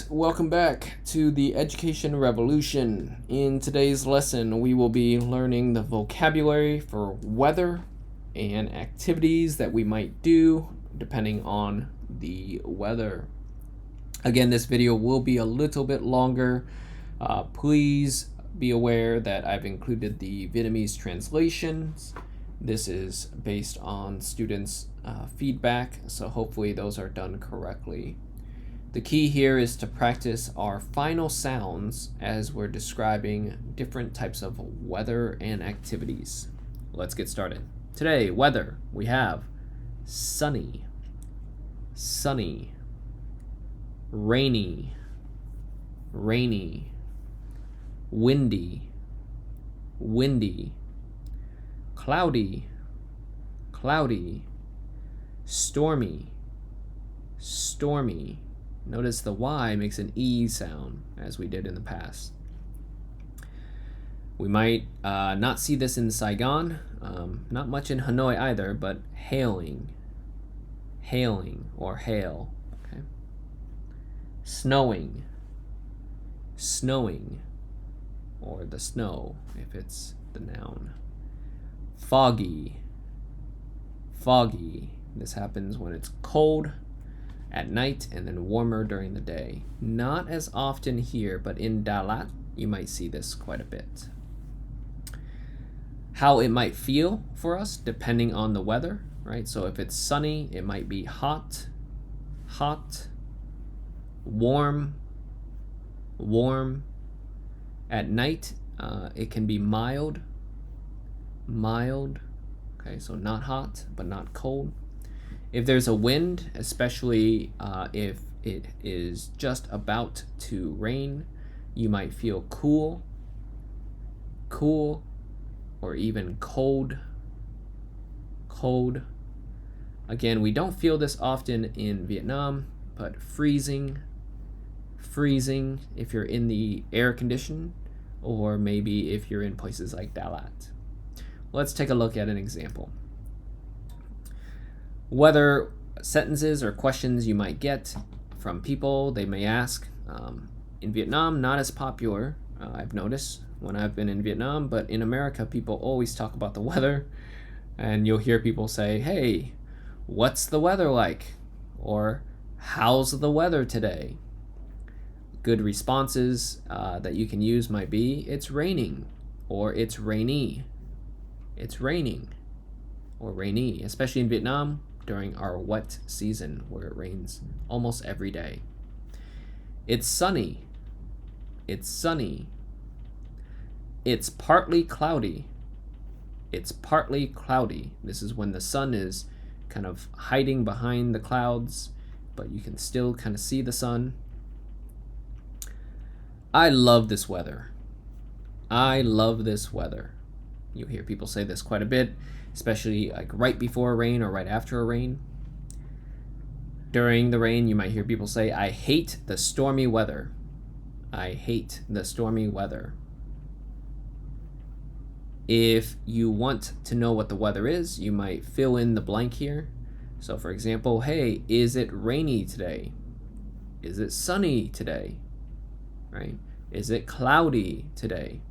Welcome back to the Education Revolution. In today's lesson, we will be learning the vocabulary for weather and activities that we might do depending on the weather. Again, this video will be a little bit longer. Please be aware that I've included the Vietnamese translations. This is based on students' feedback, so hopefully those are done correctly. The key here is to practice our final sounds as we're describing different types of weather and activities. Let's get started. Today, weather, we have sunny, sunny, rainy, rainy, windy, windy, cloudy, cloudy, stormy, stormy. Notice the Y makes an E sound, as we did in the past. We might not see this in Saigon, not much in Hanoi either, but hailing, hailing or hail. Okay. Snowing, snowing, or the snow if it's the noun. Foggy, foggy. This happens when it's cold at night and then warmer during the day. Not as often here, but in Dalat, you might see this quite a bit. How it might feel for us depending on the weather, right? So if it's sunny, it might be hot, hot, warm, warm. At night, it can be mild, mild. Okay, so not hot, but not cold. If there's a wind, especially if it is just about to rain, you might feel cool, cool, or even cold, cold. Again, we don't feel this often in Vietnam, but freezing, freezing if you're in the air condition, or maybe if you're in places like Dalat. Let's take a look at an example. Weather sentences or questions you might get from people, they may ask. In Vietnam, not as popular, I've noticed when I've been in Vietnam, but in America, people always talk about the weather, and you'll hear people say, hey, what's the weather like? Or how's the weather today? Good responses that you can use might be, it's raining, or it's rainy. It's raining, or rainy, especially in Vietnam, during our wet season where it rains almost every day. It's sunny. It's sunny. It's partly cloudy. It's partly cloudy. This is when the sun is kind of hiding behind the clouds, but you can still kind of see the sun. I love this weather. I love this weather. You hear people say this quite a bit, especially like right before a rain or right after a rain. During the rain, you might hear people say, I hate the stormy weather. I hate the stormy weather. If you want to know what the weather is, you might fill in the blank here. So for example, hey, is it rainy today? Is it sunny today? Right? Is it cloudy today?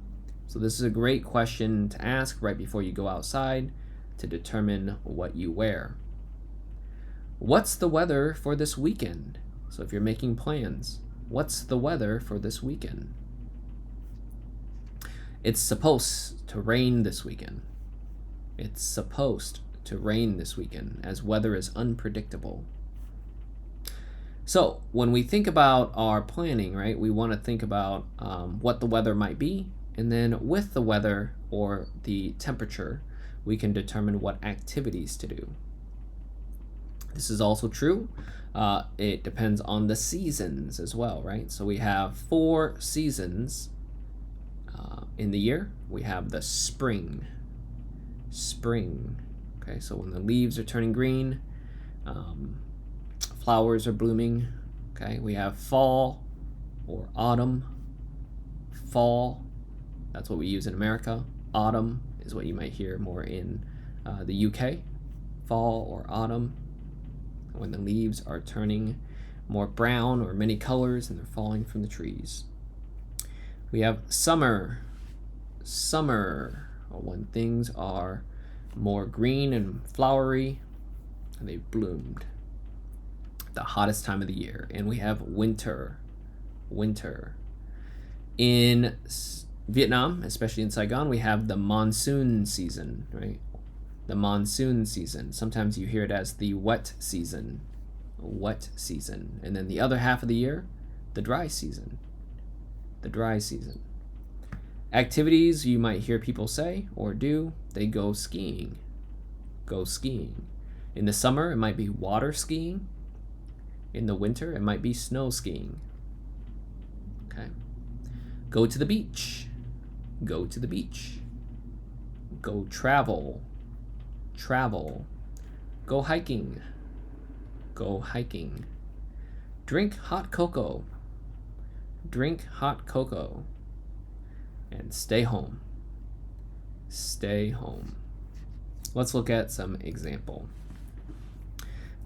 So this is a great question to ask right before you go outside to determine what you wear. What's the weather for this weekend? So if you're making plans, what's the weather for this weekend? It's supposed to rain this weekend. It's supposed to rain this weekend, as weather is unpredictable. So when we think about our planning, right, we want to think about what the weather might be, and then with the weather or the temperature, we can determine what activities to do. This is also true. It depends on the seasons as well, right? So we have 4 seasons in the year. We have the spring. Spring. Okay, so when the leaves are turning green, flowers are blooming. Okay, we have fall or autumn. Fall, that's what we use in America. Autumn is what you might hear more in the UK. Fall or autumn, when the leaves are turning more brown or many colors, and they're falling from the trees. We have summer. Summer, when things are more green and flowery, and they've bloomed. The hottest time of the year. And we have winter. Winter. In Vietnam, especially in Saigon, we have the monsoon season, right? The monsoon season. Sometimes you hear it as the wet season. Wet season. And then the other half of the year, the dry season. The dry season. Activities you might hear people say or do, they go skiing. Go skiing. In the summer, it might be water skiing. In the winter, it might be snow skiing. Okay. Go to the beach. Go to the beach. Go travel. Travel. Go hiking. Go hiking. Drink hot cocoa. Drink hot cocoa. And stay home. Stay home. Let's look at some example.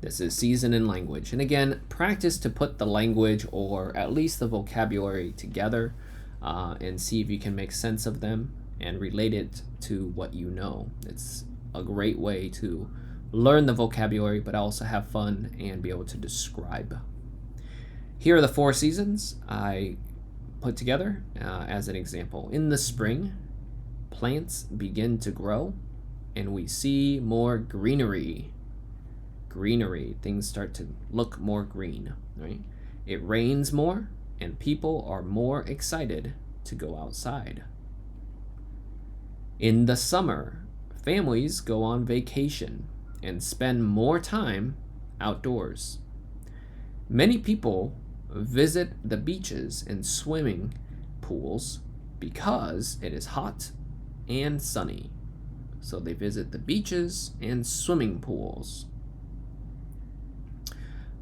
This is season and language. And again, practice to put the language or at least the vocabulary together and see if you can make sense of them and relate it to what you know. It's a great way to learn the vocabulary, but also have fun and be able to describe. Here are the 4 seasons I put together as an example. In the spring, plants begin to grow and we see more greenery. Greenery, things start to look more green, right? It rains more and people are more excited to go outside. In the summer, families go on vacation and spend more time outdoors. Many people visit the beaches and swimming pools because it is hot and sunny. So they visit the beaches and swimming pools.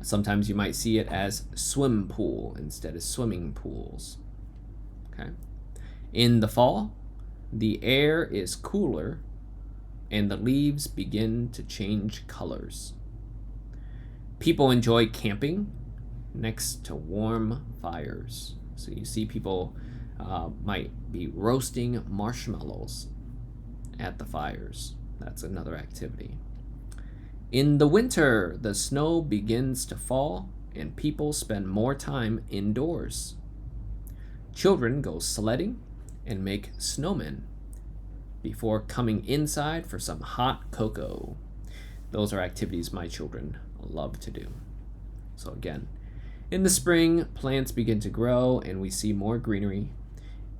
Sometimes you might see it as swim pool instead of swimming pools. Okay. In the fall, the air is cooler and the leaves begin to change colors. People enjoy camping next to warm fires. So you see people might be roasting marshmallows at the fires. That's another activity. In the winter, the snow begins to fall and people spend more time indoors. Children go sledding and make snowmen before coming inside for some hot cocoa. Those are activities my children love to do. So again, in the spring, plants begin to grow and we see more greenery.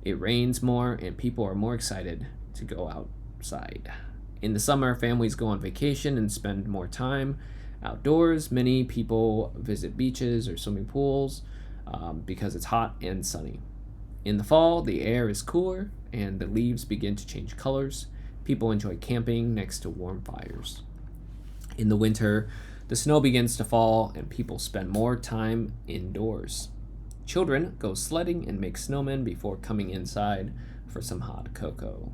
It rains more and people are more excited to go outside. In the summer, families go on vacation and spend more time outdoors. Many people visit beaches or swimming pools because it's hot and sunny. In the fall, the air is cooler and the leaves begin to change colors. People enjoy camping next to warm fires. In the winter, the snow begins to fall and people spend more time indoors. Children go sledding and make snowmen before coming inside for some hot cocoa.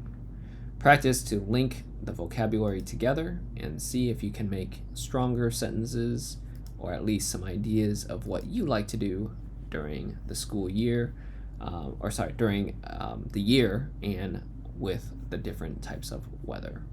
Practice to link the vocabulary together and see if you can make stronger sentences or at least some ideas of what you like to do during the school year, during the year and with the different types of weather.